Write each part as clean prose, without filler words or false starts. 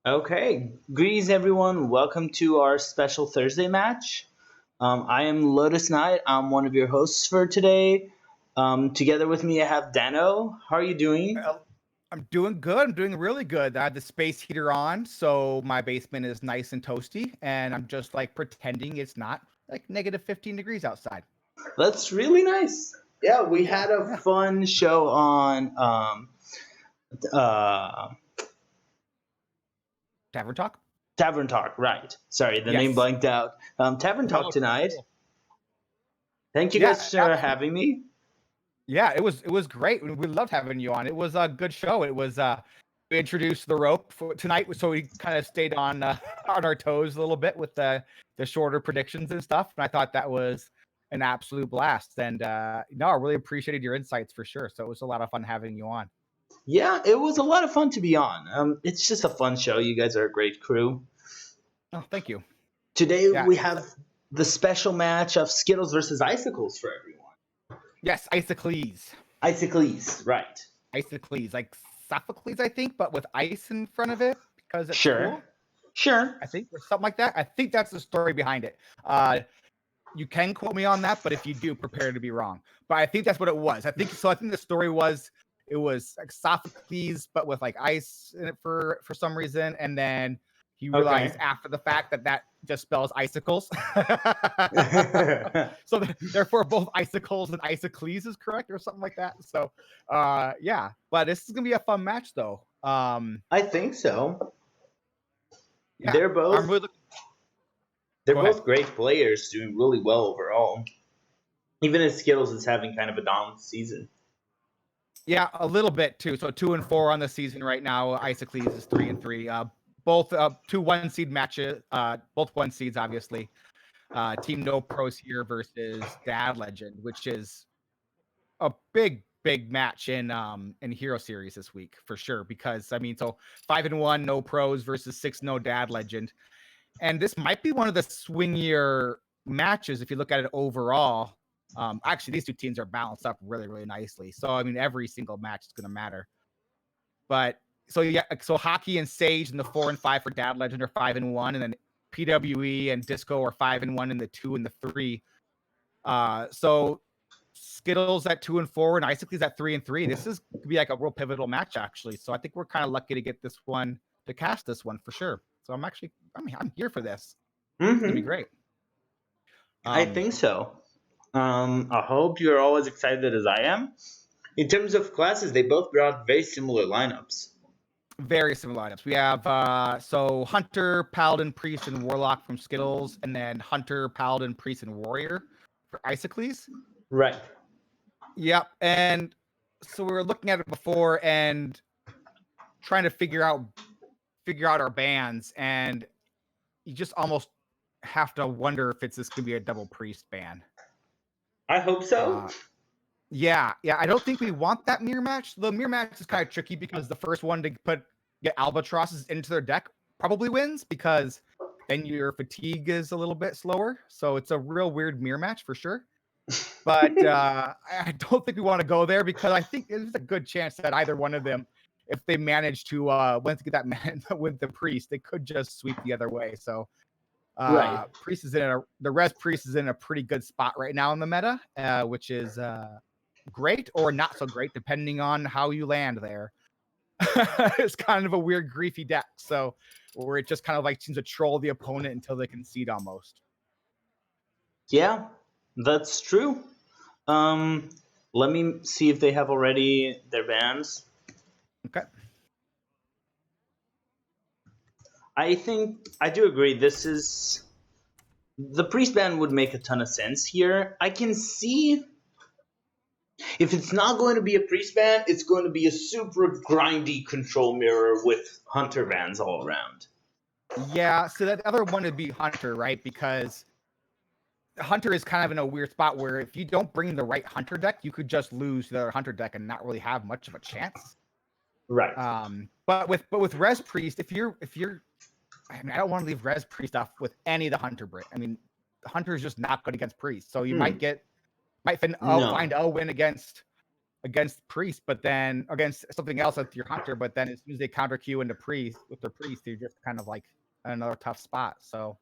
Okay, greetings everyone. Welcome to our special Thursday match. I am LotusKnight. I'm one of your hosts for today. Together with me, I have Dano. How are you doing? Well, I'm doing good. I'm doing really good. I have the space heater on, so my basement is nice and toasty, and I'm just like pretending it's not like negative 15 degrees outside. That's really nice. Yeah, we Yeah, had a yeah. fun show on uh, Tavern talk? Tavern Talk. Right. Sorry, the name Yes. blanked out. Tavern Talk No, tonight. cool. Thank you Yeah, guys for absolutely. having me. Yeah, it was great. We loved having you on. It was a good show. It was we introduced the rope for tonight, so we kind of stayed on on our toes a little bit with the shorter predictions and stuff. And I thought that was an absolute blast. And no, I really appreciated your insights for sure. So it was a lot of fun having you on. Yeah, it was a lot of fun to be on. It's just a fun show. You guys are a great crew. Oh, thank you. Today Yeah. we have the special match of Skittles versus Icicles for everyone. Yes, Icicles. Icicles, right. Icicles, like Sophocles, I think, but with ice in front of it because at Sure. school, Sure. I think, or something like that. I think that's the story behind it. You can quote me on that, but if you do, prepare to be wrong. But I think that's what it was. I think so. I think the story was it was like Sophocles, but with like ice in it for some reason, and then he realized Okay. after the fact that that just spells icicles. So therefore, both icicles and Icicles is correct, or something like that. So, yeah. But this is gonna be a fun match, though. I think so. Yeah, They're I'm both really. they're Go ahead. both great players doing really well overall. Even if Skittles is having kind of a down season. Yeah, a little bit too. So 2-4 on the season right now. Icicles is 3-3. Both two 1 seed matches. Both 1 seeds, obviously. Team NoProsHere versus Dad Legend, which is a big match in Hero Series this week for sure. Because I mean, so 5-1 No Pros versus 6-0 Dad Legend, and this might be one of the swingier matches if you look at it overall. Actually, these two teams are balanced up really nicely. So I mean, every single match is going to matter. But so yeah, so Hockey and Sage in the 4-5 for Dad Legend are 5-1, and then PWE and Disco are 5-1 in the 2 and the 3. So Skittles at 2-4 and Icicles at 3-3. This is could be like a real pivotal match actually. So I think we're kind of lucky to get this one to cast this one for sure. So I'm here for this. It's gonna be Mm-hmm. great. I Um, think so. I hope you're all as excited as I am. In terms of classes, they both brought very similar lineups. Very similar lineups. We have so Hunter, Paladin, Priest, and Warlock from Skittles, and then Hunter, Paladin, Priest, and Warrior for Icicles. Right. Yep. And so we were looking at it before and trying to figure out our bands, and you just almost have to wonder if it's this could be a double Priest ban. I hope so. Uh, yeah. I don't think we want that mirror match. The mirror match is kind of tricky because the first one to get albatrosses into their deck probably wins because then your fatigue is a little bit slower. So it's a real weird mirror match for sure. But I don't think we want to go there because I think there's a good chance that either one of them, if they manage to once get that man with the Priest, they could just sweep the other way. So Right. the Res Priest is in a pretty good spot right now in the meta, which is great or not so great depending on how you land there. It's kind of a weird griefy deck, so where it just kind of like seems to troll the opponent until they concede almost. Yeah, that's true. Um, Let me see if they have already their bans. Okay. I think I do agree. This is the priest ban would make a ton of sense here. I can see if it's not going to be a priest ban, it's going to be a super grindy control mirror with hunter bans all around. Yeah, so that other one would be Hunter, right? Because Hunter is kind of in a weird spot where if you don't bring the right Hunter deck, you could just lose the other Hunter deck and not really have much of a chance. Right. But with Res Priest, if you're I mean, I don't want to leave Res Priest off with any of the Hunter Brit. I mean, Hunter is just not good against Priest, so you might find No. a win against against priest, but then against something else with your hunter, but then as soon as they counter Q into priest with their priest, you're just kind of like in another tough spot. So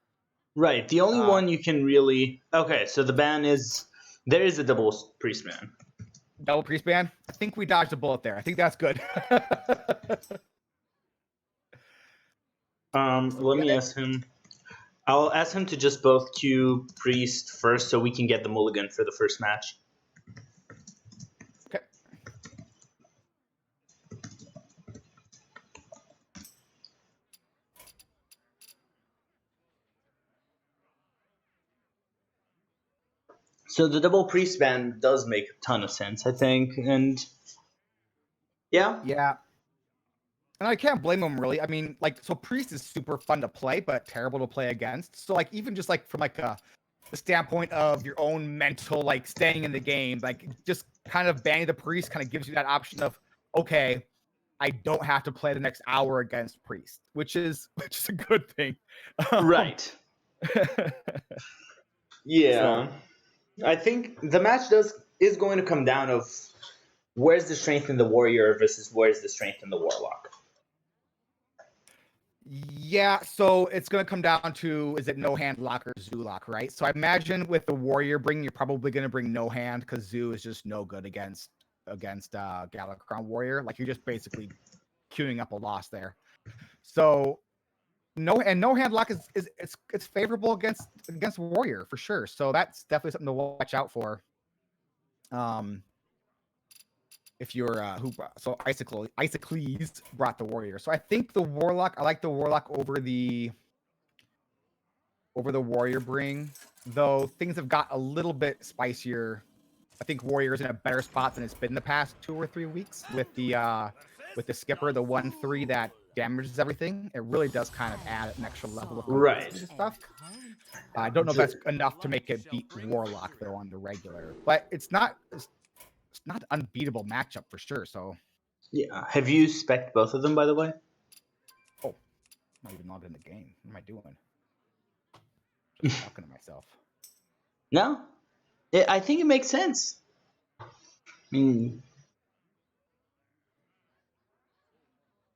Right. The only one you can really so the ban is there is a double priest ban. Double priest ban? I think we dodged a bullet there. I think that's good. Let me ask him. I'll ask him to just both queue priest first so we can get the mulligan for the first match. Okay. So the double priest ban does make a ton of sense, I think, and yeah. Yeah. And I can't blame him really. I mean, like, so priest is super fun to play, but terrible to play against. So like, even just like from like the standpoint of your own mental, like staying in the game, like just kind of banning the priest kind of gives you that option of, okay, I don't have to play the next hour against priest, which is a good thing. Right. Yeah. So, I think the match is going to come down of where's the strength in the warrior versus where's the strength in the warlock. Yeah, so it's going to come down to, is it no hand lock or zoo lock, right? So I imagine with the warrior bring, you're probably going to bring no hand because zoo is just no good against Galakron warrior. Like you're just basically queuing up a loss there. So no hand lock is it's favorable against warrior for sure. So that's definitely something to watch out for. If you're Icicles brought the warrior. So I think the warlock, I like the warlock over the warrior bring, though things have got a little bit spicier. I think warrior's in a better spot than it's been the past 2 or 3 weeks with the skipper, the 1/3 that damages everything. It really does kind of add an extra level of complexity to stuff. I don't know if that's enough to make it beat warlock though on the regular, but it's not an unbeatable matchup for sure. So yeah, have you spec'd both of them, by the way? Oh, I'm not even logged in the game. What am I doing? Just talking to myself. No, I think it makes sense. I mean,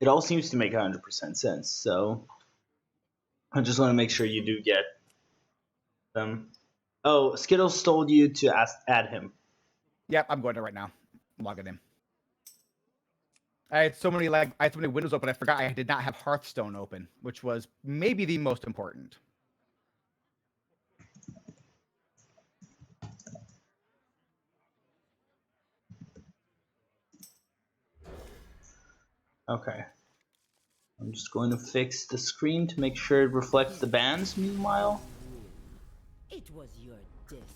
it all seems to make 100% sense. So I just want to make sure you do get them. Oh, Skittles told you to add him. Yep, I'm going to right now. I'm logging in. I had so many windows open. I forgot I did not have Hearthstone open, which was maybe the most important. Okay. I'm just going to fix the screen to make sure it reflects the bans meanwhile. It was your destiny.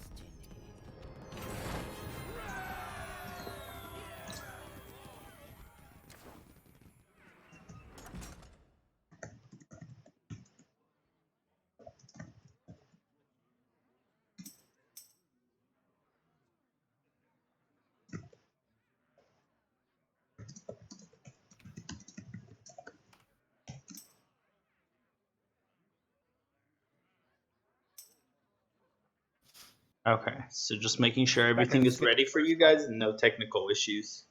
Okay, so just making sure everything is ready for you guys and no technical issues.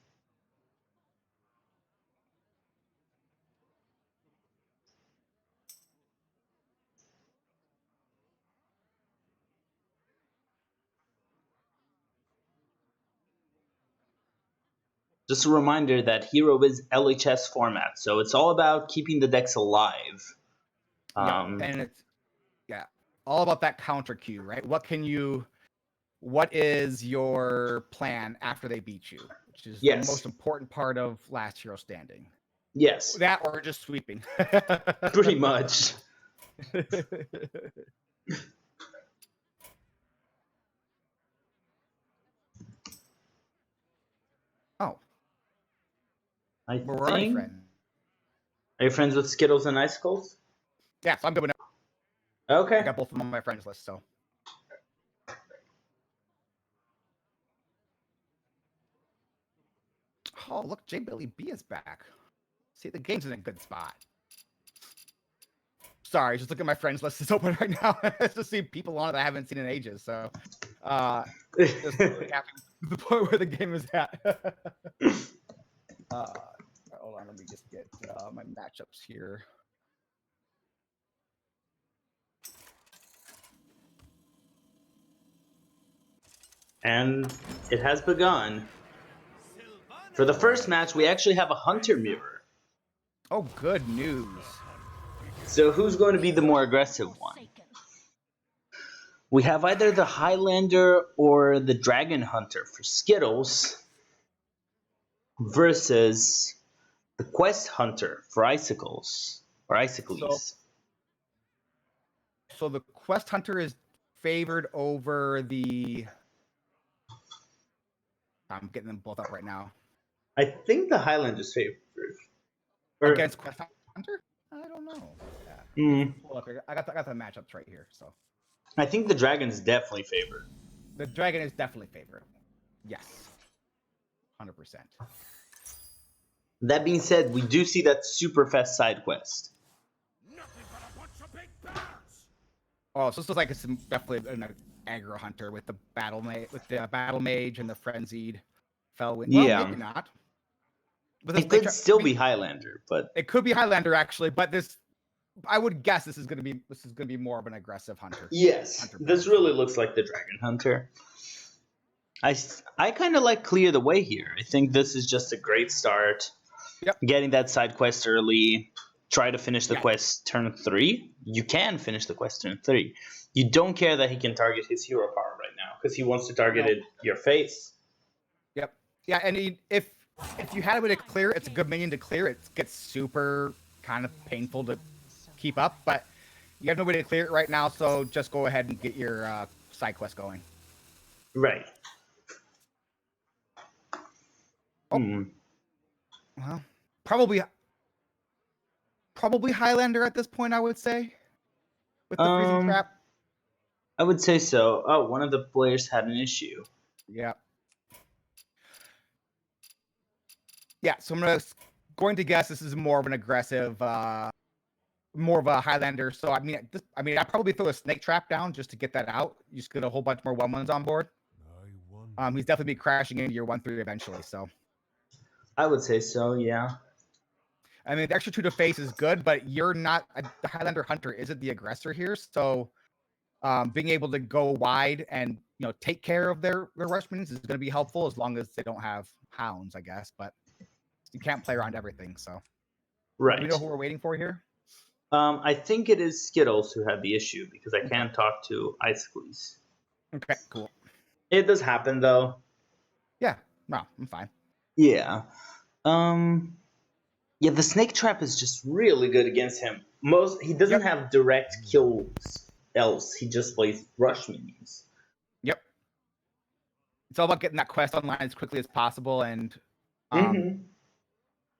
Just a reminder that Hero is LHS format, so it's all about keeping the decks alive. And it's all about that counter queue, right? What is your plan after they beat you? Which is the most important part of last hero standing. Yes. That or just sweeping. Pretty much. Oh. We're already friends. Are you friends with Skittles and Icicles? Yeah, so I'm good with it. Okay. I got both of them on my friends list, so. Oh, look, J. Billy B is back. See, the game's in a good spot. Sorry, just look at my friends list. It's open right now. Just to see people on it that I haven't seen in ages. So, just really happy the point where the game is at. Hold on, let me just get my matchups here. And it has begun. For the first match, we actually have a Hunter mirror. Oh, good news. So who's going to be the more aggressive one? We have either the Highlander or the Dragon Hunter for SKItLLeZ versus the Quest Hunter for Icicles or Icicles. So the Quest Hunter is favored over the... I'm getting them both up right now. I think the Highlander's favored. Against Quest Hunter? I don't know. Yeah. Hmm. I got the matchups right here. So I think the Dragon's definitely favored. the Dragon is definitely favored. Yes. 100%. That being said, we do see that super fast side quest. Oh, so this looks like it's definitely an aggro hunter with the battle mage and the frenzied Felwind. Well, Yeah. maybe not. But It could still be Highlander, but it could be Highlander actually. But this, I would guess, this is going to be more of an aggressive hunter. yes, Hunter this really looks like the Dragon Hunter. I kind of like clear the way here. I think this is just a great start. Yep. Getting that side quest early. Try to finish the quest turn 3. You can finish the quest turn 3. You don't care that he can target his hero power right now because he wants to target your face. Yep. Yeah, and if you had a way to clear, it's a good minion to clear. It gets super kind of painful to keep up, but you have no way to clear it right now, so just go ahead and get your side quest going. Right. Oh. Well, probably Highlander at this point, I would say, with the freezing trap. I would say so. Oh, one of the players had an issue. Yeah. Yeah, so I'm going to guess this is more of an aggressive, more of a Highlander. So I mean, I probably throw a snake trap down just to get that out. You just get a whole bunch more 1/1s on board. He's definitely be crashing into your 1/3 eventually. So I would say so. Yeah. I mean, the extra 2 to face is good, but you're not the Highlander Hunter isn't the aggressor here. So being able to go wide and take care of their rush minions is going to be helpful as long as they don't have hounds, I guess. But you can't play around everything. So Right. Do we know who we're waiting for here? I think it is SKItLLeZ who had the issue because I can't talk to Icicles. Okay, cool. It does happen though. Yeah, no, I'm fine. Yeah. Yeah, the snake trap is just really good against him. He doesn't have direct kills else. He just plays rush minions. Yep. It's all about getting that quest online as quickly as possible, and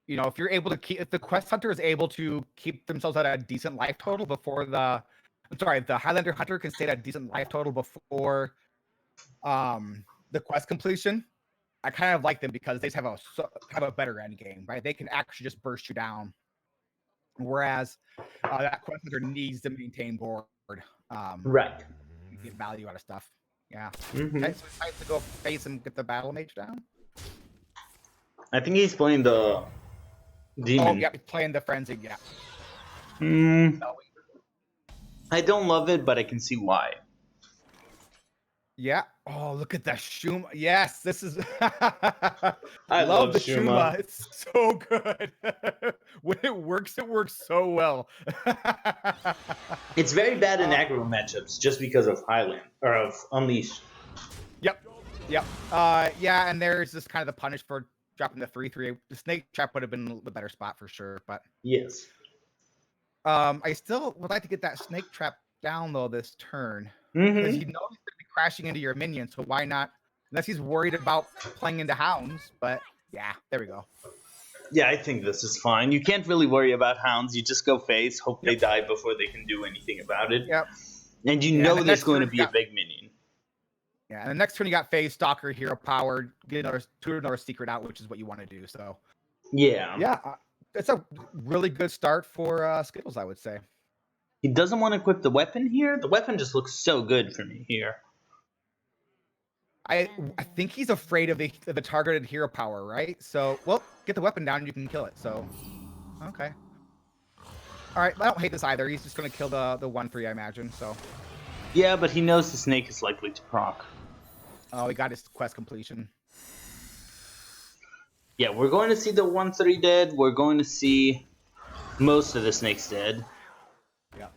if you're able to if the quest hunter is able to keep themselves at a decent life total before the Highlander hunter can stay at a decent life total before the quest completion. I kind of like them because they just have a better end game, right? They can actually just burst you down, whereas that quest hunter needs to maintain board, right? Get value out of stuff. Yeah. Okay, so it's to go face and get the battle mage down. I think he's playing the demon. Oh yeah, he's playing the frenzy. Yeah. I don't love it, but I can see why. Yeah. Oh, look at that Shuma. Yes, this is. I love the Shuma. It's so good. When it works so well. It's very bad in aggro matchups just because of Highland or of Unleash. Yep. Yeah, and there's this kind of the punish for dropping the 3/3. The snake trap would have been the better spot for sure, but yes. I still would like to get that snake trap down though this turn. Because he's going to be crashing into your minions, so why not? Unless he's worried about playing into hounds, but yeah, there we go. Yeah, I think this is fine. You can't really worry about hounds. You just go face, hope they die before they can do anything about it. Yep. And you know there's going to be a big minion. Yeah, and the next turn you got phase, Stalker, Hero Power, get another secret out, which is what you want to do. So yeah, it's a really good start for SKItLLeZ, I would say. He doesn't want to equip the weapon here. The weapon just looks so good for me here. I think he's afraid of the targeted hero power, right? So, well, get the weapon down and you can kill it. So, okay. All right, I don't hate this either. He's just gonna kill the 1/3, I imagine. So, Yeah, but he knows the snake is likely to proc. oh, he got his quest completion. Yeah, we're going to see the 1/3 dead. We're going to see most of the snakes dead. Yeah.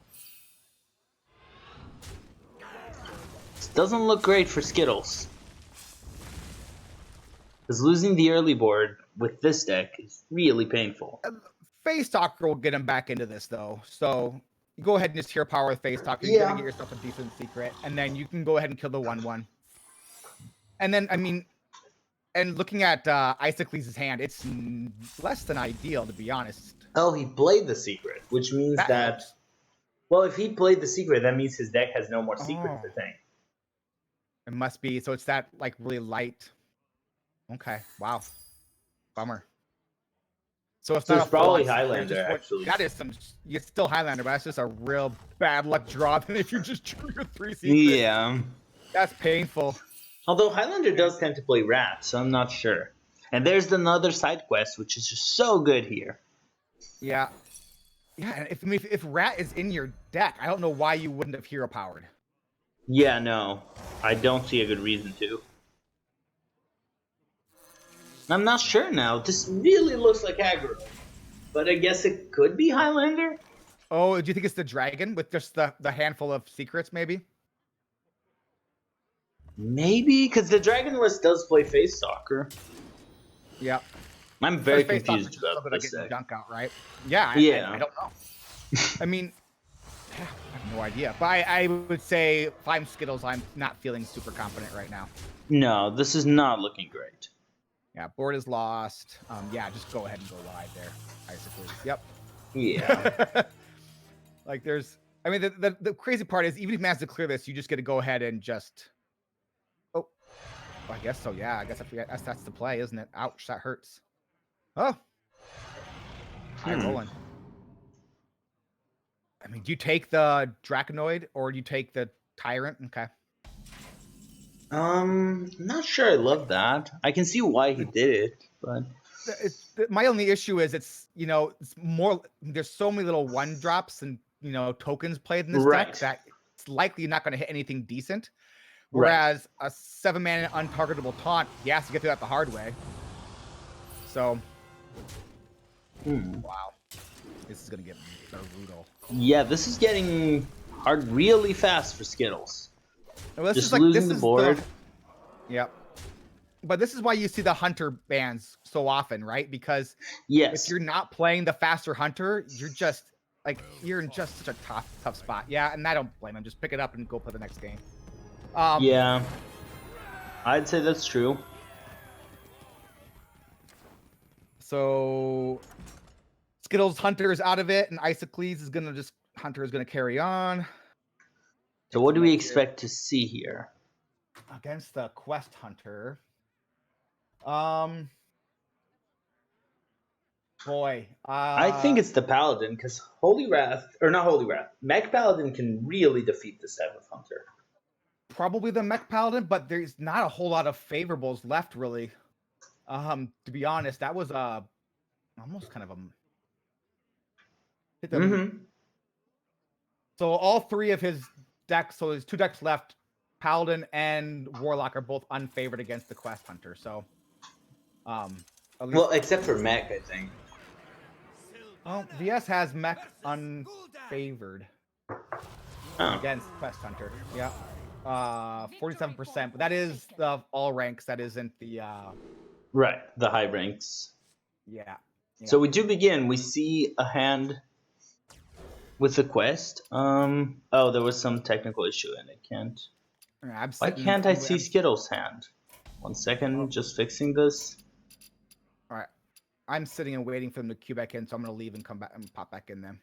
This doesn't look great for Skittles. Because losing the early board with this deck is really painful. Face Talker will get him back into this though. So you go ahead and just hero power with Face Talker. You're Yeah. gonna get yourself a decent secret, and then you can go ahead and kill the 1/1. And then I mean, and looking at Icicles' hand, it's less than ideal to be honest. Oh, he played the secret, which means that helps. well, if he played the secret, that means his deck has no more secrets, I think. It must be. So it's that like really light. Okay. Wow. Bummer. So it's So not it's a probably full-on- Highlander, just actually. That is some. It's still Highlander, but that's just a real bad luck draw. Than if you just drew your 3 secrets. Yeah. That's painful. Although Highlander does tend to play Rat, so I'm not sure. And there's another side quest, which is just so good here. Yeah. Yeah. And if Rat is in your deck, I don't know why you wouldn't have hero powered. Yeah, no. I don't see a good reason to. I'm not sure now. This really looks like aggro. But I guess it could be Highlander? Oh, do you think it's the dragon with just the handful of secrets, maybe? Maybe, because the Dragon list does play Face Stalker. Yeah. I'm very Face Talker's confused just so about good at this getting deck. dunk out, right? Yeah. I don't know. I mean, I have no idea. But I would say if I'm Skittles, I'm not feeling super confident right now. No, this is not looking great. Yeah, board is lost. Yeah, just go ahead and go wide there. Icicles. Yep. Yeah. Like there's, I mean, the crazy part is even if you manage to clear this, you just get to go ahead and just. Oh, well, I guess so. Yeah, I guess that's the play, isn't it? Ouch, that hurts. Oh. High rolling. I mean, do you take the Draconoid or do you take the Tyrant? Okay. I'm not sure I love that. I can see why he did it, but My only issue is it's more. There's so many little 1-drops and tokens played in this Right. deck that it's likely not going to hit anything decent. Right. Whereas a 7-mana untargetable taunt, he has to get through that the hard way. So, wow, this is going to get brutal. Yeah, this is getting hard really fast for Skittles. Well, Just losing the board. Yep. But this is why you see the hunter bans so often, right? Because Yes. if you're not playing the faster hunter, you're in just such a tough spot. Yeah, and I don't blame him. Just pick it up and go play the next game. Yeah. I'd say that's true. So Skittles Hunter is out of it, and Icicles is gonna carry on. So what do we expect to see here? Against the Quest Hunter. Boy. I think it's the Paladin, because Mech Paladin can really defeat this type of hunter. Probably the Mech Paladin, but there's not a whole lot of favorables left, really. To be honest, that was almost kind of a hit them. So all 3 of his decks, so there's 2 decks left. Paladin and Warlock are both unfavored against the Quest Hunter. So, Well, except for Mech, I think. Well, VS has Mech unfavored against Quest Hunter. Yeah. 47%, but that is the all ranks. That isn't the Right, the high ranks. Yeah. So we do begin. We see a hand with the quest. Oh, there was some technical issue and I can't. Why can't I see Skittles' hand? 1 second, just fixing this. All right. I'm sitting and waiting for them to queue back in, so I'm gonna leave and come back and pop back in then.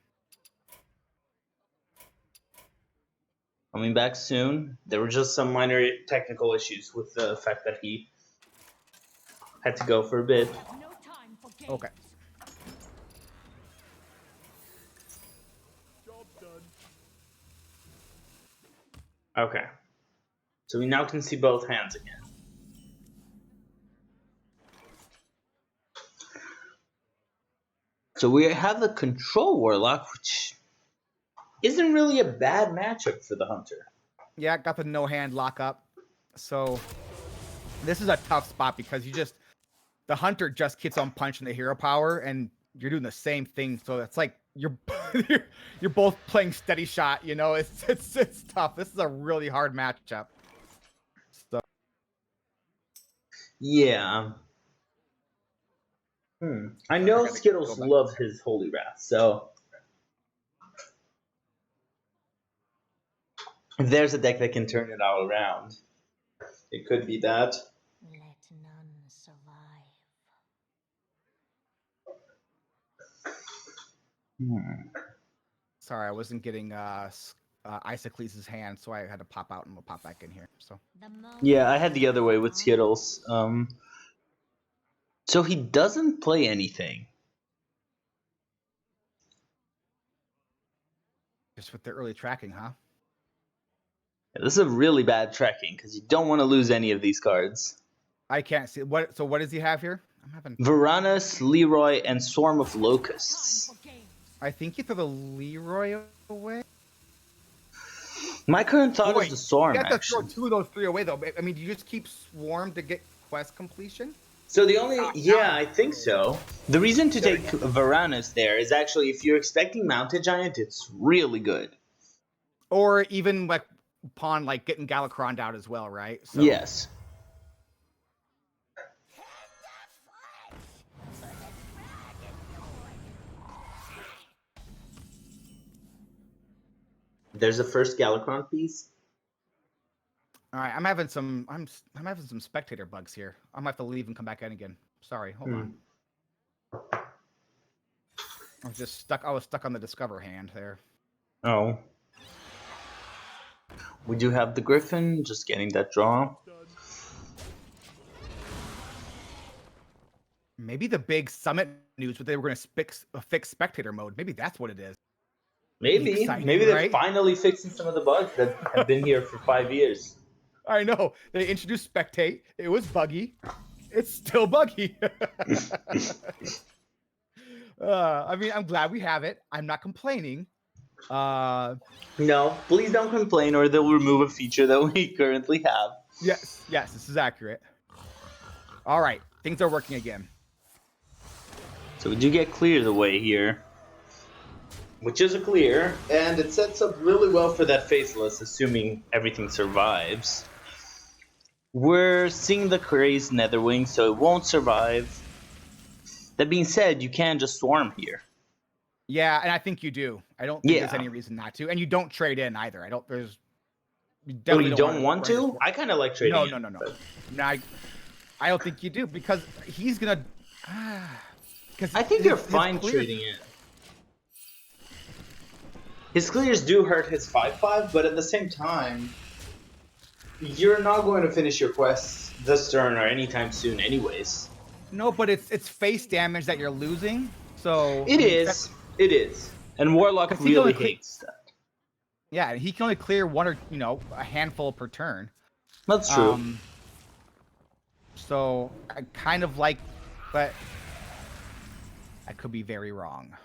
Coming back soon. There were just some minor technical issues with the fact that he had to go for a bit. Okay. Okay. So we now can see both hands again. So we have the Control Warlock, which isn't really a bad matchup for the Hunter. Yeah, got the no-hand lockup. So this is a tough spot because the Hunter just keeps on punching the hero power, and you're doing the same thing. So it's like you're you're both playing steady shot. You know, it's tough. This is a really hard matchup. So Yeah. I know Skittles loves his Holy Wrath, so if there's a deck that can turn it all around, it could be that. Let none survive. sorry, I wasn't getting Icicles' hand, so I had to pop out and we'll pop back in here. So Yeah, I had the other way with Skittles. So he doesn't play anything. just with the early tracking, huh? Yeah, this is a really bad tracking because you don't want to lose any of these cards. I can't see what. So what does he have here? I'm having. Varanus, Leroy, and Swarm of Locusts. I think you threw the Leroy away. My current thought is the Swarm, You have to throw actually. 2 of those 3 away, though. I mean, do you just keep Swarm to get quest completion? So the only... Yeah, I think so. The reason to take Varanus there is actually if you're expecting Mounted Giant, it's really good. Or even, like, upon, like, getting Galakroned out as well, right? So, Yes. There's a first Galakron piece. All right, I'm having some spectator bugs here. I might have to leave and come back in again. Sorry, hold on. I was stuck on the Discover hand there. Oh. We do have the Griffin, just getting that draw. Maybe the big Summit news, but they were going to fix spectator mode. Maybe that's what it is. Maybe. Exciting, Maybe they're right? finally fixing some of the bugs that have been here for 5 years. I know. They introduced Spectate. It was buggy. It's still buggy. I mean, I'm glad we have it. I'm not complaining. No, please don't complain or they'll remove a feature that we currently have. Yes, this is accurate. All right, things are working again. So we do get Clear the way here. Which is a clear, and it sets up really well for that Faceless, assuming everything survives. We're seeing the Crazed Netherwing, so it won't survive. That being said, you can just Swarm here. Yeah, and I think you do. I don't think there's any reason not to. And you don't trade in either. You don't want to? I kind of like trading in. No. No, I don't think you do because he's going to... I think you're fine trading in. His clears do hurt his 5/5, but at the same time, you're not going to finish your quests this turn or anytime soon anyways. No, but it's face damage that you're losing, so... It is. And Warlock really hates that. Yeah, he can only clear one or, a handful per turn. That's true. So, I kind of like... But I could be very wrong.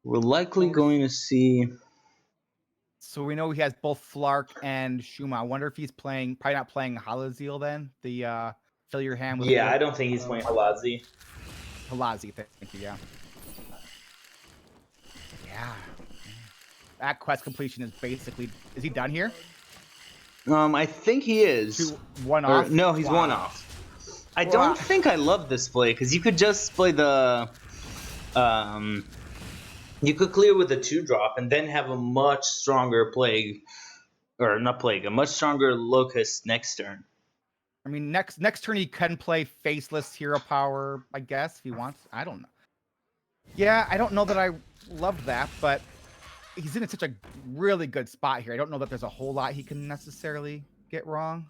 We're likely going to see... So we know he has both Flark and Shuma. I wonder if he's probably not playing Halazil then? The fill your hand with... Yeah, I don't think he's playing Halazi. Halazi, thank you, yeah. Yeah. That quest completion is basically... Is he done here? I think he is. 1 off? No, he's 1 off. I don't think I love this play, because you could just play the... You could clear with a 2-drop and then have a much stronger Plague, or not Plague, a much stronger Locust next turn. I mean, next turn he can play Faceless Hero Power, I guess, if he wants. I don't know. Yeah, I don't know that I loved that, but he's in such a really good spot here. I don't know that there's a whole lot he can necessarily get wrong.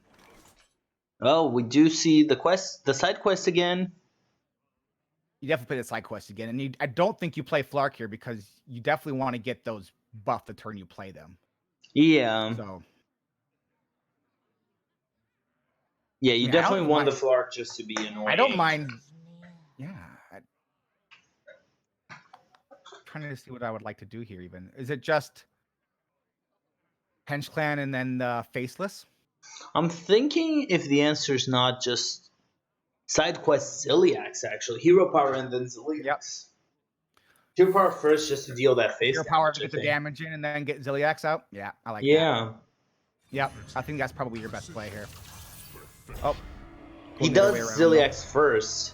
Oh, we do see the side quest again. You definitely play the side quest again, and I don't think you play Flark here because you definitely want to get those buff the turn you play them. Yeah. So. Yeah, you definitely want the Flark just to be annoying. I don't mind. Yeah. trying to see what I would like to do here. Even is it just Hench Clan and then Faceless? I'm thinking if the answer is not just side quest Ziliax, actually. Hero power and then Ziliax. Yep. Hero power first just to deal that face Hero damage, power to I get the think. damage in and then get Ziliax out. Yeah, I like that. Yeah. Yep, I think that's probably your best play here. Oh, He going the other does way around, though. Ziliax first.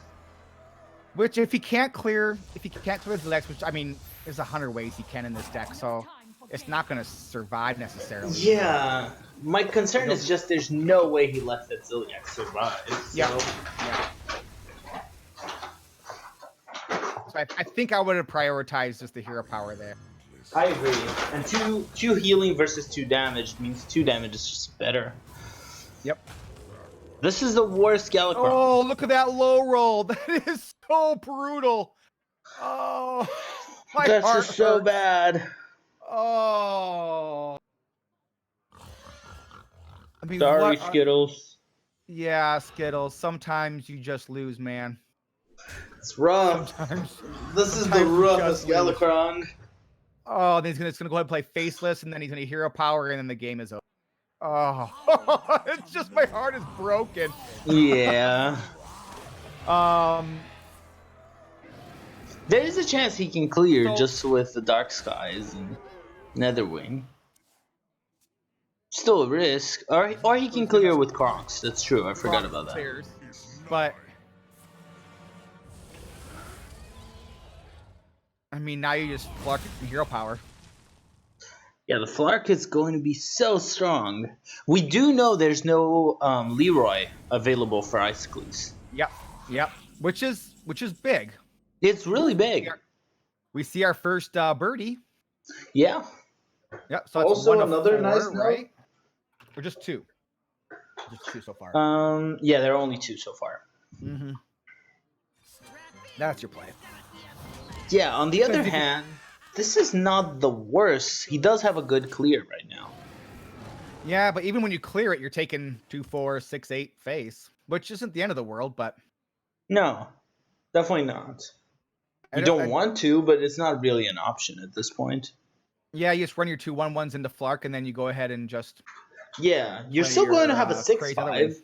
Which if he can't clear Ziliax, which I mean, there's 100 ways he can in this deck, so it's not going to survive necessarily. Yeah. My concern is just there's no way he lets that Ziliax survive. So. Yeah. So I think I would have prioritized just the hero power there. I agree. And two healing versus 2 damage means 2 damage is just better. Yep. This is the worst Galakrond. Oh, look at that low roll. That is so brutal. Oh, my That's heart just so hurts. bad. Oh. I mean, Sorry, what, Skittles. yeah, Skittles. Sometimes you just lose, man. It's rough. Sometimes. This is the sometimes you roughest just lose. Galakrond. Oh, then he's gonna go ahead and play Faceless, and then he's gonna hero power, and then the game is over. Oh, it's just my heart is broken. Yeah. There is a chance he can clear So- just with the Dark Skies and Netherwing. Still a risk. Or he can clear with Crocs. That's true. I forgot about that. Clears, but I mean, now you just block hero power. Yeah, the Flark is going to be so strong. We do know there's no Leroy available for Icicles. Yep. Which is big. It's really big. We see our first birdie. Yeah. Yep. So that's Also one of another 4, nice note. right? Or just 2. Just 2 so far. Yeah, there are only 2 so far. Mm-hmm. That's your play. Yeah, on the other hand, this is not the worst. He does have a good clear right now. Yeah, but even when you clear it, you're taking 2, 4, 6, 8 face, which isn't the end of the world, but No, definitely not. You don't want to, but it's not really an option at this point. Yeah, you just run your 2 1/1s into Flark, and then you go ahead and just. Yeah, you're play still going to your, have a crazy other 6/5. wing.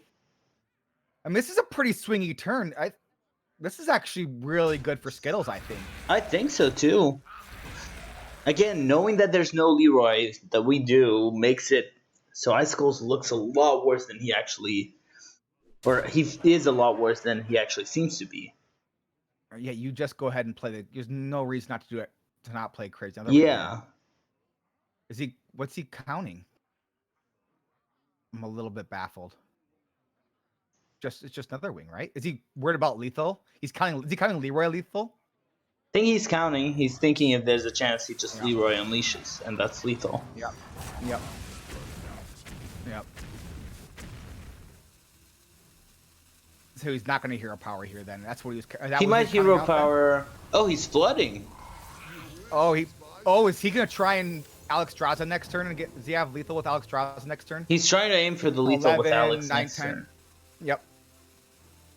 I mean, this is a pretty swingy turn. This is actually really good for Skittles, I think. I think so too. Again, knowing that there's no Leroy that we do makes it so Icicles looks a lot worse than he actually, or he is a lot worse than he actually seems to be. Yeah, you just go ahead and play the. There's no reason not to do it. To not play crazy. Other Yeah. Is he? What's he counting? I'm a little bit baffled. It's just another wing, right? Is he worried about lethal? Is he counting Leroy lethal? I think he's counting. He's thinking if there's a chance he just Yeah. Leroy unleashes, and that's lethal. Yep. So he's not going to hero power here. Then that's what he was. He might hero power. Oh, he's flooding. Is he going to try and Alex Draza next turn and get? Does he have lethal with Alex Draza next turn? He's trying to aim for the lethal with 11, Alex 9, next 10. turn. Yep.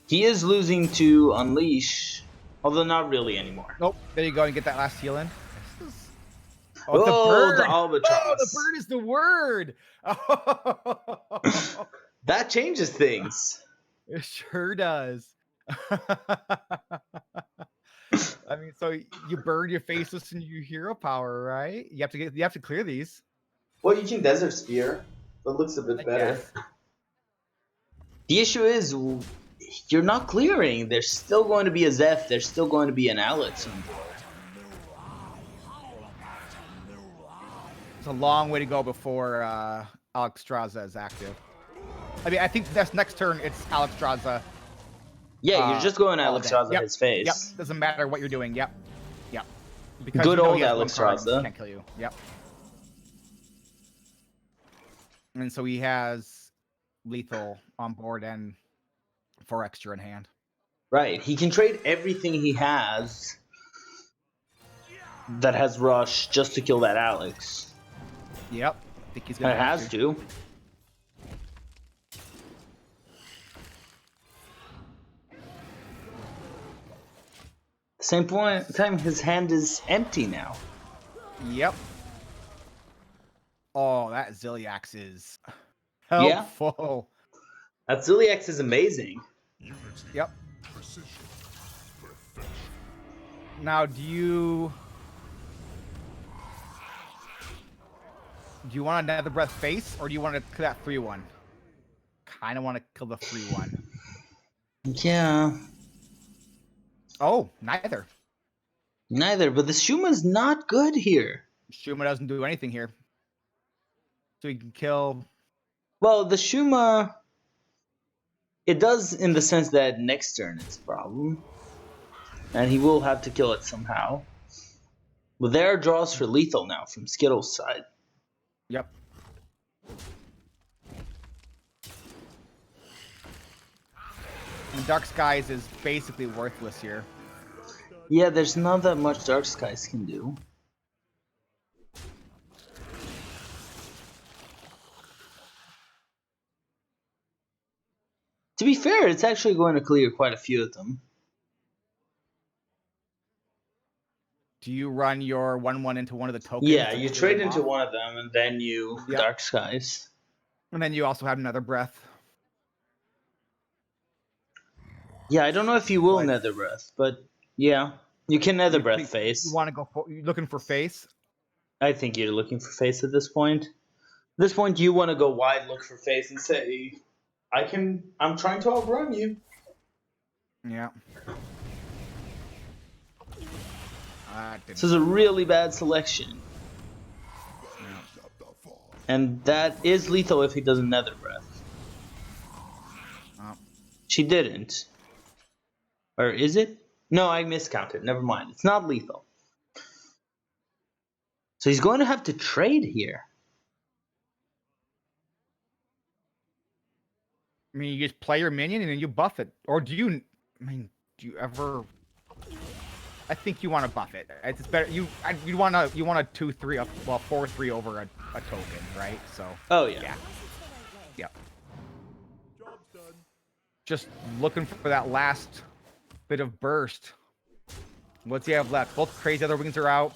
He is losing to Unleash, although not really anymore. Nope. There you go. And get that last heal in. Oh, the bird. the albatross. Oh, the bird is the word. That changes things. It sure does. I mean, so you burn your faceless and you hero power, right? You have to clear these. Well, you can Desert Spear. That looks a bit better. Yes. The issue is, you're not clearing. There's still going to be a Zeph. There's still going to be an Alex on board. It's a long way to go before Alex Draza is active. I mean, I think that's next turn. It's Alex Draza. Yeah, you're just going all Alex day. Draza his face. Yep. Doesn't matter what you're doing. Yep. Because Good you know old he has Alex one card, Draza. he can't kill you. Yep. And so he has lethal on board and 4 extra in hand. Right. He can trade everything he has that has rush just to kill that Alex. Yep. I think he's And gonna it has to. Same point time, his hand is empty now. Yep. Oh, that Zilliax is Yeah. helpful. That Zilliax is amazing. Yep. Now, do you want another breath face, or do you want to kill that free one? Kind of want to kill the free one. Yeah. Oh, neither. Neither, but the Shuma's not good here. Shuma doesn't do anything here. So he can kill. Well, the Shuma, it does in the sense that next turn it's a problem. And he will have to kill it somehow. But there are draws for lethal now from SKItLLeZ side. Yep. And Dark Skies is basically worthless here. Yeah, there's not that much Dark Skies can do. To be fair, it's actually going to clear quite a few of them. Do you run your 1/1 into one of the tokens? Yeah, to you clear trade them into off? one of them and then you Yep. Dark Skies. And then you also have another breath. Yeah, I don't know if you will Like- Nether Breath, but yeah, you can Nether Breath face. You want to go for? You looking for face? I think you're looking for face at this point. At this point, you want to go wide, look for face, and say, I'm trying to outrun you. Yeah. This is a really bad selection. And that is lethal if he doesn't Nether Breath. Oh. She didn't. Or is it? No, I miscounted. Never mind. It's not lethal. So he's going to have to trade here. I mean, you just play your minion and then you buff it. Or do you? I mean, do you ever? I think you want to buff it. It's better. You want a 2/3 up, well 4/3 over a token, right? So. Oh yeah. Yeah. Yep. Just looking for that last bit of burst. What's he have left? Both crazy other wings are out.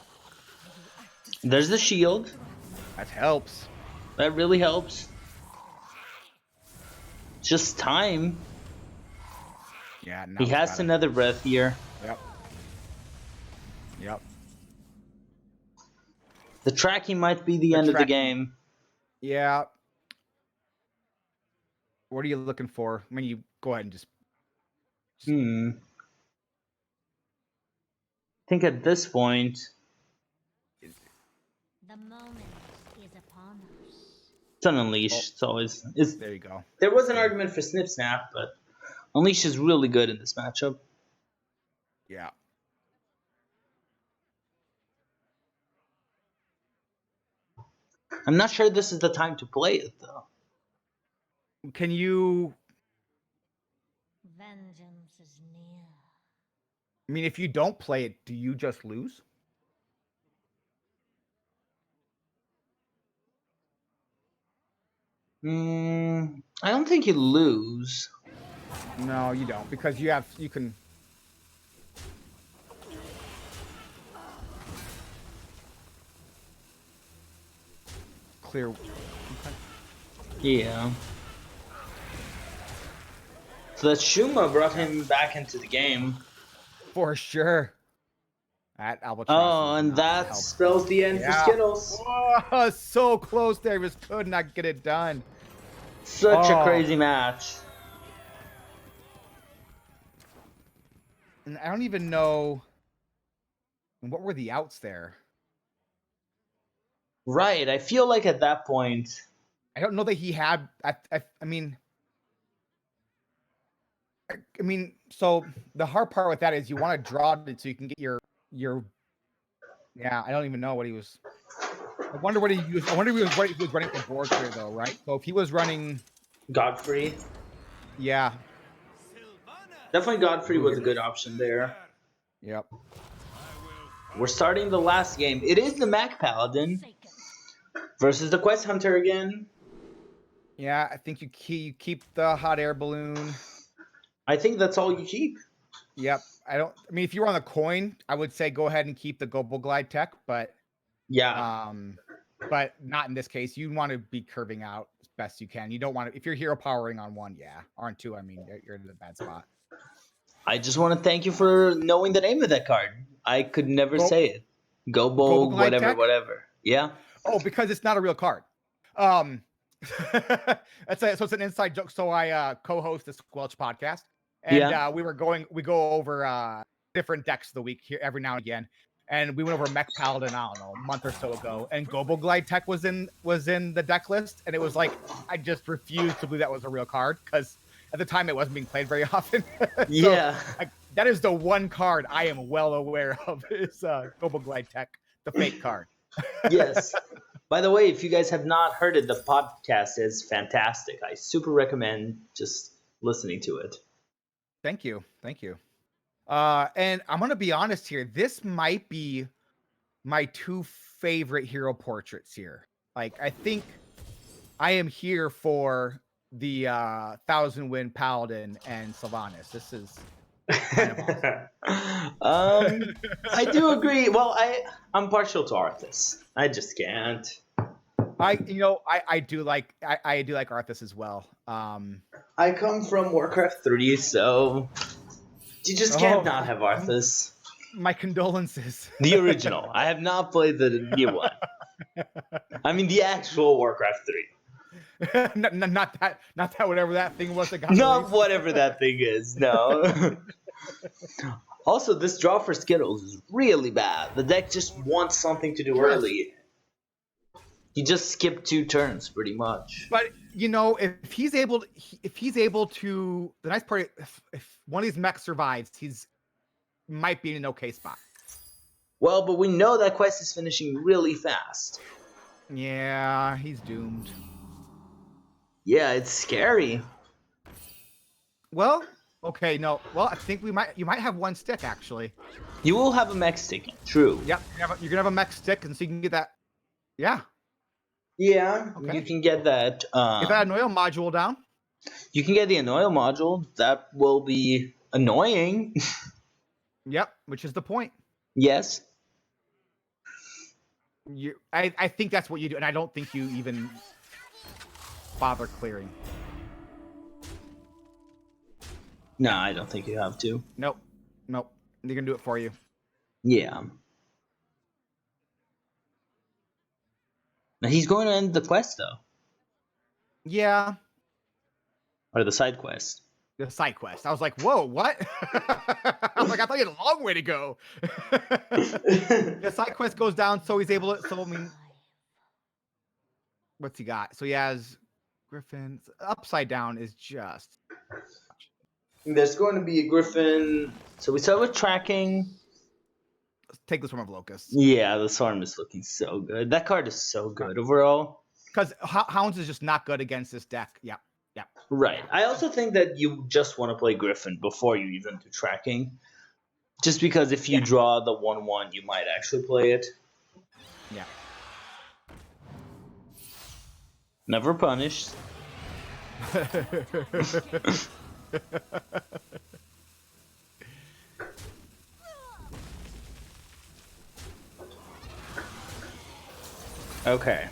There's the shield. That helps. That really helps. Just time. Yeah. Now He it's has gotta- another breath here. Yep. Yep. The tracking might be the end of the tracking. game. Yeah. What are you looking for? I mean, you go ahead and just. I think at this point, The moment is upon us. it's an Unleash. It's always. There you go. There was an argument for Snip Snap, but Unleash is really good in this matchup. Yeah. I'm not sure this is the time to play it, though. Can you? Vengeance is near. I mean, if you don't play it, do you just lose? I don't think you lose. No, you don't, because you can. Clear. Yeah. So that Shuma brought him back into the game. For sure. That Albatross. Oh, is and not that helpful. spells the end Yeah. for SKItLLeZ. Oh, so close there. Just could not get it done. Such a Oh. crazy match. And I don't even know. What were the outs there? Right, I feel like at that point, I don't know that he had. I mean. I mean, so the hard part with that is you want to draw it so you can get your. Yeah, I don't even know what he was. I wonder what he used. I wonder if he was running for board here though, right? So if he was running, Godfrey. yeah, Definitely Godfrey was a good option there. yep. We're starting the last game. It is the Mac Paladin Forsaken. versus the Quest Hunter again. Yeah, I think you keep the hot air balloon. I think that's all you keep. Yep. I mean, if you were on the coin, I would say go ahead and keep the Global Glide tech, but Yeah. not in this case. You want to be curving out as best you can. You don't want to, if you're hero powering on 1, yeah. Or on 2, I mean, you're in a bad spot. I just want to thank you for knowing the name of that card. I could never Go- say it. Global Gobo, Glide whatever, tech? whatever. Yeah. Oh, because it's not a real card. So it's an inside joke. So I co-host the Squelch podcast, and Yeah. we go over different decks of the week here every now and again. And we went over Mech Paladin, I don't know, a month or so ago, and Global Glide Tech was in the deck list, and it was like I just refused to believe that was a real card because at the time it wasn't being played very often. Yeah. That is the one card I am well aware of is Global Glide Tech, the fake card. Yes. By the way, if you guys have not heard it, the podcast is fantastic. I super recommend just listening to it. Thank you. And I'm gonna be honest here. This might be my 2 favorite hero portraits here. Like, I think I am here for the 1,000 Wind Paladin and Sylvanas. This is kind of awesome. I do agree. Well, I'm partial to Arthas. I just can't. I do like Arthas as well. I come from Warcraft 3, so you just can't not have Arthas. My condolences. The original. I have not played the new one. I mean the actual Warcraft 3. not that whatever that thing was that got Not released. whatever that thing is, no. Also, this draw for SKItLLeZ is really bad. The deck just wants something to do early. He just skipped 2 turns, pretty much. But if he's able to, the nice part, if one of these mechs survives, might be in an okay spot. Well, but we know that quest is finishing really fast. Yeah, he's doomed. Yeah, it's scary. Well, okay, no. Well, I think you might have 1 stick actually. You will have a mech stick, true. Yep, you're gonna have a mech stick, and so you can get that. Yeah. Yeah, Okay. you can get that. Get that Annoyal module down. You can get the Annoyal module. That will be annoying. Yep, which is the point. Yes. I think that's what you do, and I don't think you even bother clearing. No, I don't think you have to. Nope. They're gonna do it for you. Yeah. Now he's going to end the quest though, Yeah. or the side quest. The side quest. I was like, whoa, what? I was like, I thought you had a long way to go. The side quest goes down, so he's able to. So I mean, what's he got? So he has Griffin. Upside down is just. There's going to be a Griffin. So we start with tracking. Let's take this one of Locust. Yeah, the Swarm is looking so good. That card is so good overall. Because Hounds is just not good against this deck. Yeah. Right. I also think that you just want to play Griffin before you even do tracking. Just because if you draw the 1/1, you might actually play it. Yeah. Never punished. Okay.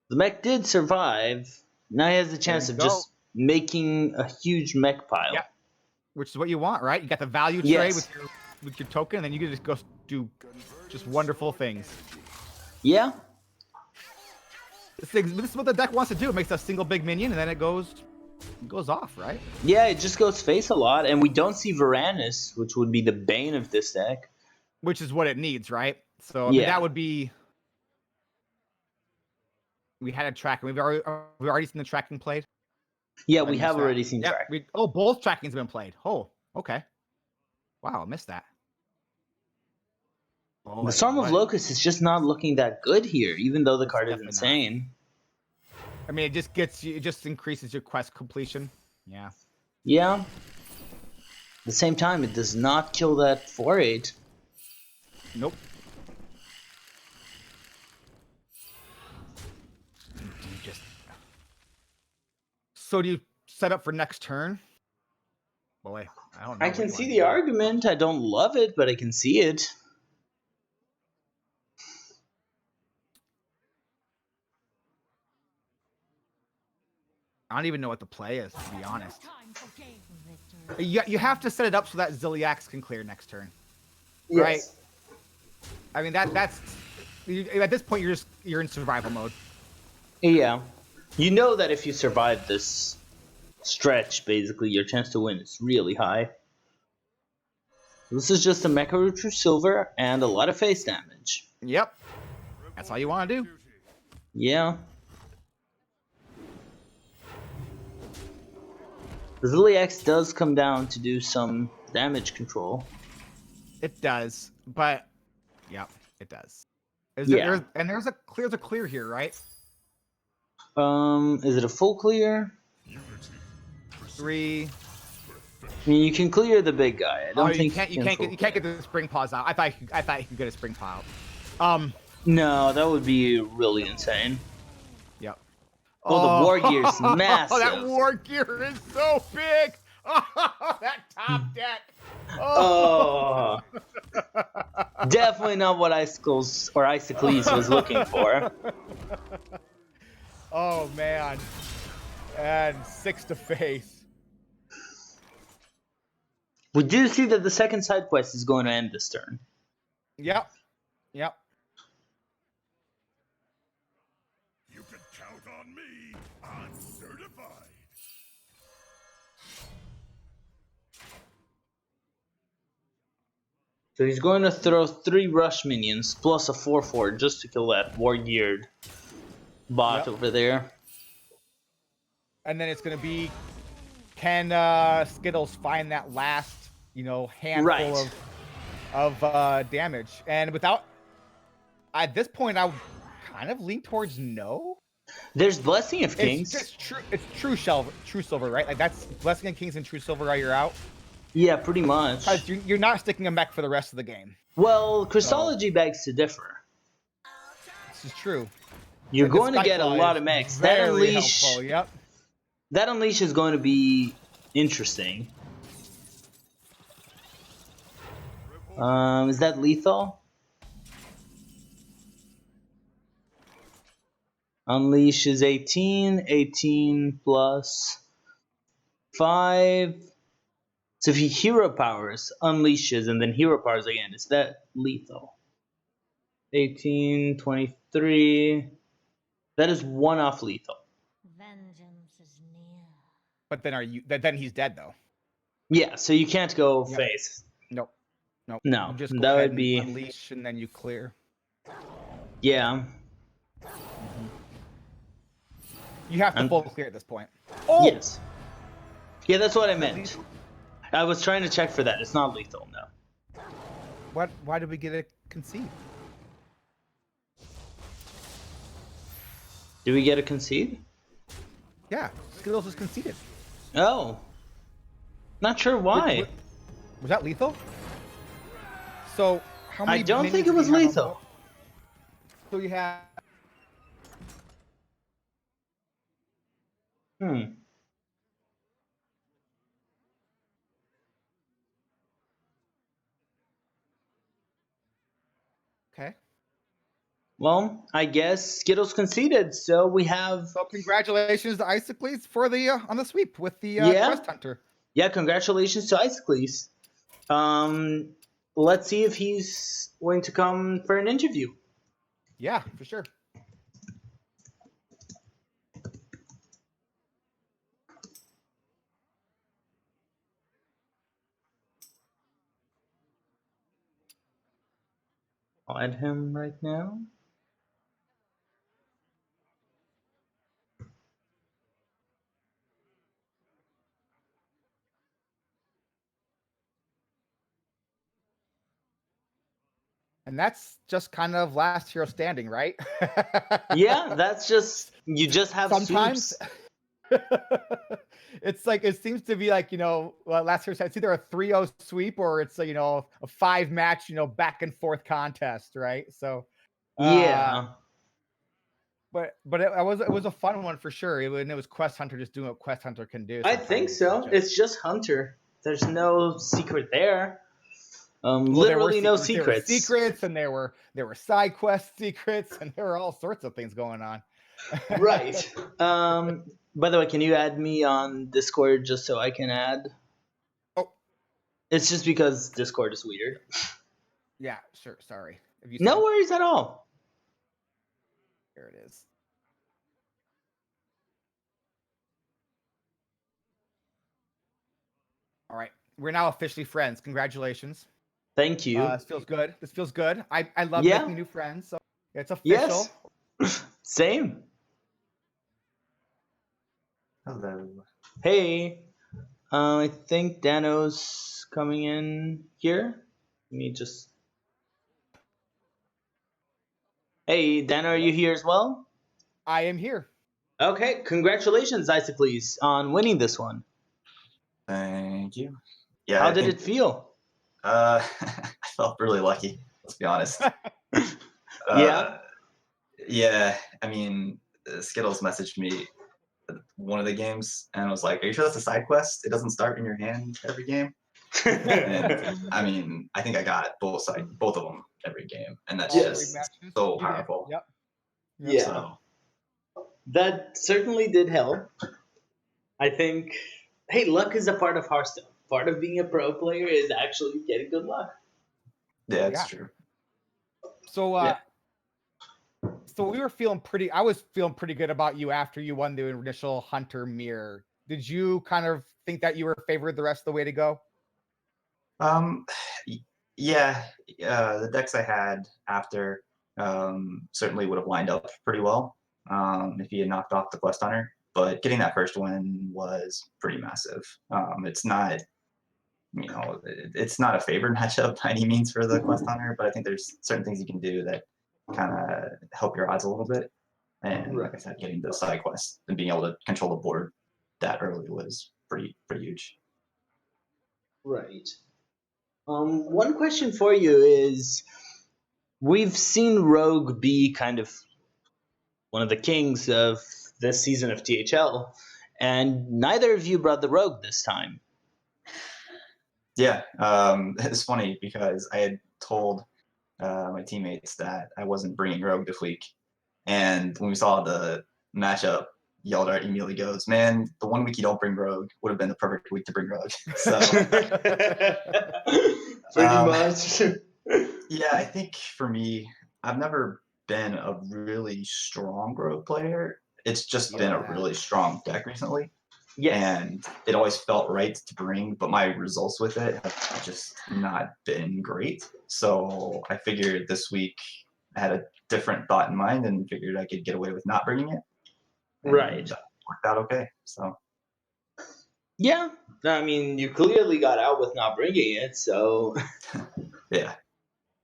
The mech did survive. Now he has the chance of just making a huge mech pile. Yeah. Which is what you want, right? You got the value tray with your token, and then you can just go do just wonderful things. Yeah. This is what the deck wants to do. It makes a single big minion, and then it goes off, right? Yeah, it just goes face a lot, and we don't see Varanus, which would be the bane of this deck. Which is what it needs, right? So I mean, that would be. We had a tracking. We've already seen the tracking played. Yeah, we have already seen tracking. Both trackings have been played. Oh, okay. Wow, I missed that. Oh, The Storm of Locust is just not looking that good here, even though the card is insane. I mean, it just increases your quest completion. Yeah. Yeah. At the same time, it does not kill that 4/8. Nope. So do you set up for next turn? Boy, I don't know. I what can you see wanna the do. argument. I don't love it, but I can see it. I don't even know what the play is, to be honest. Victory. You have to set it up so that Ziliax can clear next turn, right? Yes. I mean that's at this point you're in survival mode. Yeah. You know that if you survive this stretch, basically, your chance to win is really high. This is just a Mecha Root through Silver and a lot of face damage. Yep, that's all you want to do. Yeah. The Ziliax does come down to do some damage control. It does, but yep, it does. Yeah. There's a clear here, right? Is it a full clear? 3. I mean, you can clear the big guy. I don't think you can't get the spring pause out. I thought you could get a spring pause out. No, that would be really insane. Yep. Oh, the War Gear's massive. Oh, that War Gear is so big. Oh, that top deck. Oh. Definitely not what Icicles or Icicles was looking for. Oh man. And 6 to face. We do see that the second side quest is going to end this turn. Yep. Yep. You can count on me. I'm certified. So he's going to throw 3 rush minions plus a 4/4 just to kill that war geared bot over there. And then it's going to be, can Skittles find that last, handful of damage? And without, at this point, I would kind of lean towards no. There's Blessing of Kings. It's true silver, right? Like that's Blessing of Kings and true silver are you're out. Yeah, pretty much. Because you're not sticking them back for the rest of the game. Well, Christology begs to differ. This is true. You're And the going to get a Skyfly lot is of mechs. That very unleash. helpful, yep. That unleash is going to be interesting. Is that lethal? Unleash is 18. 18 plus 5. So if he hero powers, unleashes, and then hero powers again, is that lethal? 18, 23. That is 1 off lethal. Vengeance is near. But then he's dead though. Yeah, so you can't go Yep. face. Nope. No, You just go that ahead would and be. unleash and then you clear. Yeah. You have to And- full clear at this point. Oh, Yes. Yeah, that's what I meant. I was trying to check for that. It's not lethal, no. what? Why did we get a concede? Do we get a concede? Yeah, Skittles is conceded. Oh. Not sure why. Was that lethal? So how many? I don't minions think it do was we have lethal. on the- So you have. Okay. Well, I guess Skittles conceded, so we have. So congratulations to Icicles for the on the sweep with the Yeah. Quest Hunter. Yeah, congratulations to Icicles. Let's see if he's going to come for an interview. Yeah, for sure. I'll add him right now. And that's just kind of last hero standing, right? Yeah, that's just you just have Sometimes sweeps. it's like it seems to be like last hero it's either a 3-0 sweep or it's a a 5-match back and forth contest, right? So Yeah. but it was a fun one for sure. It was Quest Hunter just doing what Quest Hunter can do. I think so. sometimes. It's just Hunter. There's no secret there. Well, Literally no There were secrets. secrets, and there were side quest secrets, and there were all sorts of things going on. Right. By the way, can you add me on Discord just so I can add? Oh, It's just because Discord is weird. yeah, sure. Sorry. If you No sent- worries at all. Here it is. All right, we're now officially friends. Congratulations. Thank you. This feels good. This feels good. I love Yeah. making new friends. So it's official. Yes. Same. Hello. Hey. I think Dano's coming in here. Let me just. Hey, Dano, are you here as well? I am here. Okay, congratulations, Icicles, on winning this one. Thank you. Yeah. How I did think, it feel? I felt really lucky. Let's be honest. Yeah. Yeah. I mean, Skittles messaged me one of the games and was like, "Are you sure that's a side quest? It doesn't start in your hand every game." And I mean, I think I got both of them every game, and that's All Yes. three just matches. so You did. powerful. Yep. Yeah. So, That certainly did help. I think, hey, luck is a part of Hearthstone. Part of being a pro player is actually getting good luck. yeah, it's Yeah. true. So Yeah. so we were feeling pretty. I was feeling pretty good about you after you won the initial Hunter mirror. Did you kind of think that you were favored the rest of the way to go? Yeah, the decks I had after certainly would have lined up pretty well if he had knocked off the Quest Hunter. But getting that first win was pretty massive. It's not, it's not a favored matchup by any means for the Quest Hunter, but I think there's certain things you can do that kind of help your odds a little bit. And like I said, getting the side quests and being able to control the board that early was pretty huge. Right. One question for you is, we've seen Rogue be kind of one of the kings of this season of THL, and neither of you brought the Rogue this time. Yeah, it's funny because I had told my teammates that I wasn't bringing Rogue this week, and when we saw the matchup, Yeldar immediately goes, "Man, the one week you don't bring Rogue would have been the perfect week to bring Rogue." So Pretty Um, much. yeah, I think for me, I've never been a really strong Rogue player. It's just been a really strong deck recently. Yes. And it always felt right to bring, but my results with it have just not been great. So I figured this week I had a different thought in mind and figured I could get away with not bringing it. And Right. that worked out okay. So Yeah. I mean, you clearly got out with not bringing it, so. yeah.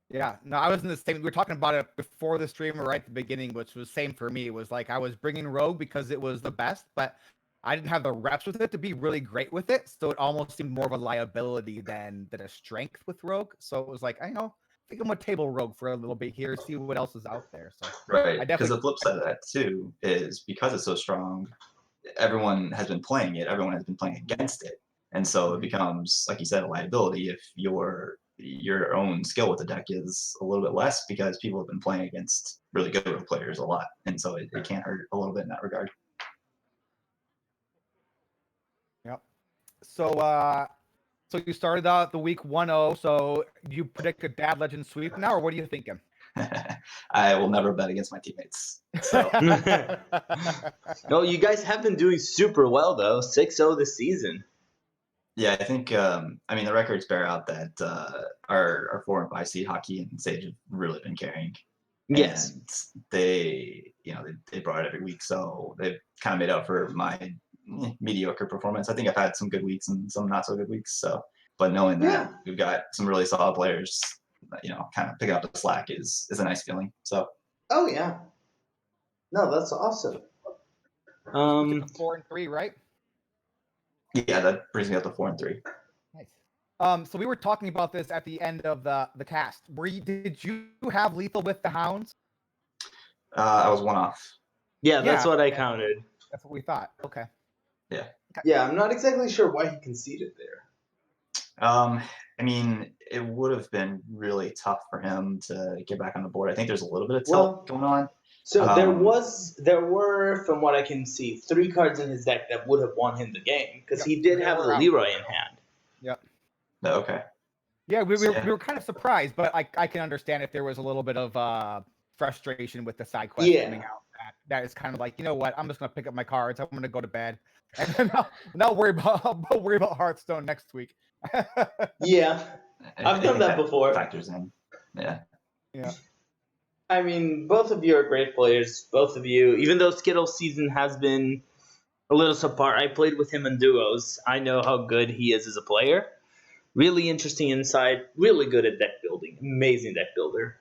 Yeah, no, I was in the same. We were talking about it before the stream or right at the beginning, which was same for me. It was like I was bringing Rogue because it was the best, but I didn't have the reps with it to be really great with it. So it almost seemed more of a liability than a strength with Rogue. So it was like, I think I'm gonna table Rogue for a little bit here, see what else is out there. So Right. I Because definitely the flip side of that too is because it's so strong, everyone has been playing it, everyone has been playing against it. And so it becomes, like you said, a liability if your own skill with the deck is a little bit less because people have been playing against really good players a lot. And so it can hurt a little bit in that regard. Yep. So so you started out the week 1-0. So you predict a Dad Legend sweep now, or what are you thinking? I will never bet against my teammates. So No, you guys have been doing super well, though. 6-0 this season. yeah, I think I mean the records bear out that our 4 and 5 seed Hockey and Sage have really been carrying. Yes. And they brought it every week, so they've kind of made up for my mediocre performance. I think I've had some good weeks and some not so good weeks. So, but knowing that we've got some really solid players, kind of picking up the slack is a nice feeling. So. Oh yeah. No, that's awesome. You took a 4-3, right? Yeah, that brings me up to 4-3. Nice. So we were talking about this at the end of the cast. Did you have lethal with the hounds? I was 1 off. Yeah, that's what I counted. That's what we thought. Okay. Yeah. Yeah, I'm not exactly sure why he conceded there. I mean, it would have been really tough for him to get back on the board. I think there's a little bit of tilt Well, going on. so Um, there were, from what I can see, 3 cards in his deck that would have won him the game because Yep, he did they have were the out. Leroy in hand. Yep. okay. Yeah, we So, were kind of surprised, but I can understand if there was a little bit of frustration with the side quest Yeah. coming out. That is kind of like, you know what? I'm just gonna pick up my cards. I'm gonna go to bed, and then I'll worry about Hearthstone next week. Yeah, I I've done think that before. factors in. Yeah. Yeah. I mean, both of you are great players. Both of you, even though Skittles' season has been a little subpar, I played with him in duos. I know how good he is as a player. Really interesting insight. Really good at deck building. Amazing deck builder.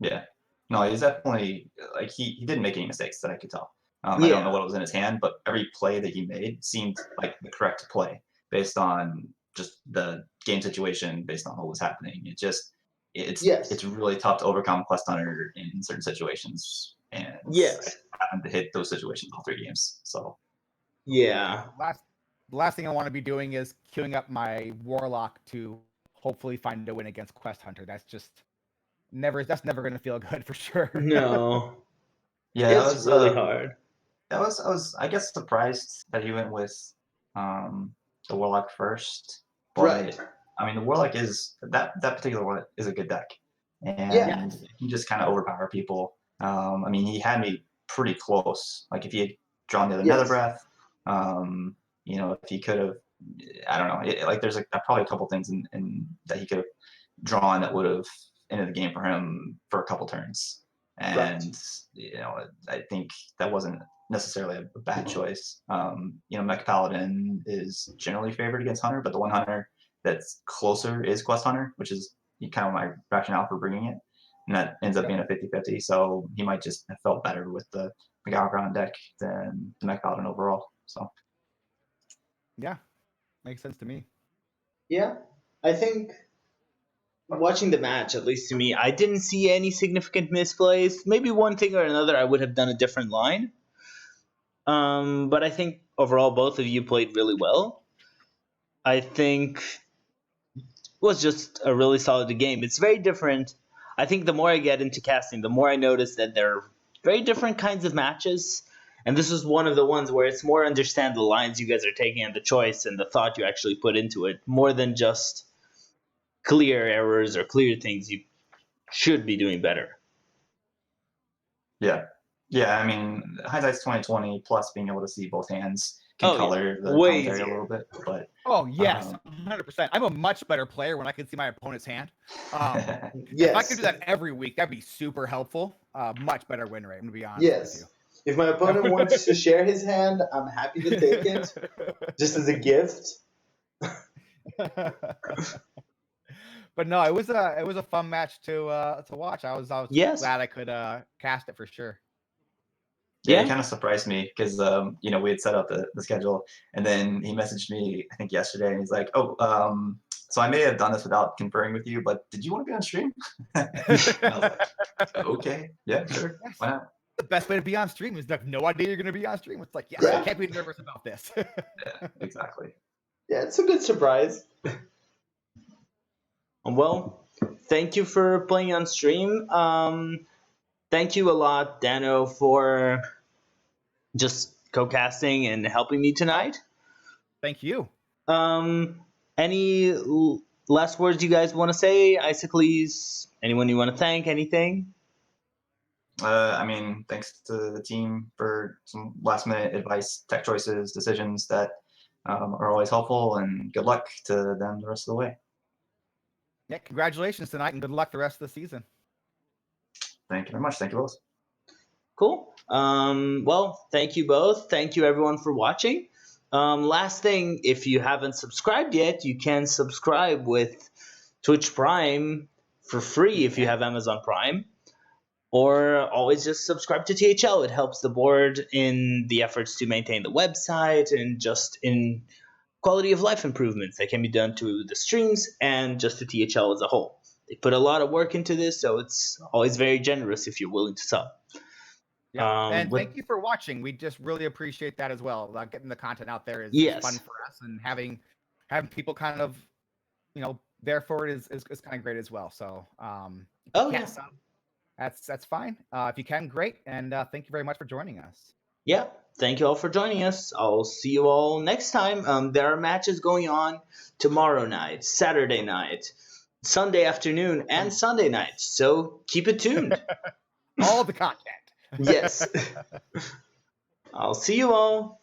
Yeah. No, he's definitely like he didn't make any mistakes that I could tell. I don't know what was in his hand, but every play that he made seemed like the correct play based on just the game situation, based on what was happening. Yes. It's really tough to overcome Quest Hunter in certain situations, and Yes. I happened to hit those situations all 3 games. So Yeah. The last thing I want to be doing is queuing up my Warlock to hopefully find a win against Quest Hunter. That's never going to feel good for sure. No. yeah, It's really hard. I was I guess surprised that he went with the Warlock first. But Right. I mean the Warlock is that particular one is a good deck. And Yeah. he just kind of overpower people. I mean he had me pretty close. Like if he had drawn the other Nether Yes. Breath, you know, if he could have I don't know, like there's probably a couple things in that he could have drawn that would have ended the game for him for a couple turns. And you know, I think that wasn't necessarily a bad choice. You know, Mech Paladin is generally favored against Hunter, but the one Hunter that's closer is Quest Hunter, which is kind of my rationale for bringing it. And that ends up being a 50-50. So he might just have felt better with the Galgron deck than the Mech Paladin overall. So Yeah, makes sense to me. Yeah. I think watching the match, at least to me, I didn't see any significant misplays. Maybe one thing or another I would have done a different line. But I think overall both of you played really well. I think it was just a really solid game. It's very different. I think the more I get into casting, the more I notice that there are very different kinds of matches. And this is one of the ones where it's more understand the lines you guys are taking and the choice and the thought you actually put into it, more than just clear errors or clear things you should be doing better. yeah. Yeah, I mean hindsight's 2020 plus being able to see both hands can Oh, yeah. color the Way commentary easier. a little bit. But Oh yes, 100%. I'm a much better player when I can see my opponent's hand. If I Yes. could do that every week, that'd be super helpful. Much better win rate. I'm gonna be honest Yes. If my opponent wants to share his hand, I'm happy to take it, just as a gift. But no, it was a fun match to watch. I was Yes. glad I could cast it for sure. Yeah, Yeah. it kind of surprised me because you know we had set up the schedule, and then he messaged me I think yesterday, and he's like, "Oh, so I may have done this without conferring with you, but did you want to be on stream?" And I was like, "Okay, yeah, sure, why not?" The best way to be on stream is to have no idea you're going to be on stream. It's like, yes, Yeah. I can't be nervous about this. Yeah, exactly. Yeah, it's a good surprise. Well, thank you for playing on stream. Thank you a lot, Dano, for just co-casting and helping me tonight. Thank you. Any last words you guys want to say? Icicles? Anyone you want to thank? Anything? I mean, thanks to the team for some last minute advice, tech choices, decisions that are always helpful, and good luck to them the rest of the way. Yeah, congratulations tonight, and good luck the rest of the season. Thank you very much. Thank you, Willis. Cool. Well, thank you both. Thank you everyone for watching. Last thing, if you haven't subscribed yet, you can subscribe with Twitch Prime for free if you have Amazon Prime. Or always just subscribe to THL. It helps the board in the efforts to maintain the website and just in quality of life improvements that can be done to the streams and just to THL as a whole. They put a lot of work into this, so it's always very generous if you're willing to sub. Yeah, and thank you for watching. We just really appreciate that as well. Getting the content out there is fun for us, and having people kind of therefore it is kind of great as well. So if Oh, you yeah. can't sub, that's fine. If you can, great. And thank you very much for joining us. Yeah, thank you all for joining us. I'll see you all next time. There are matches going on tomorrow night, Saturday night, Sunday afternoon, and Sunday night. So keep it tuned. All the content. Yes. I'll see you all.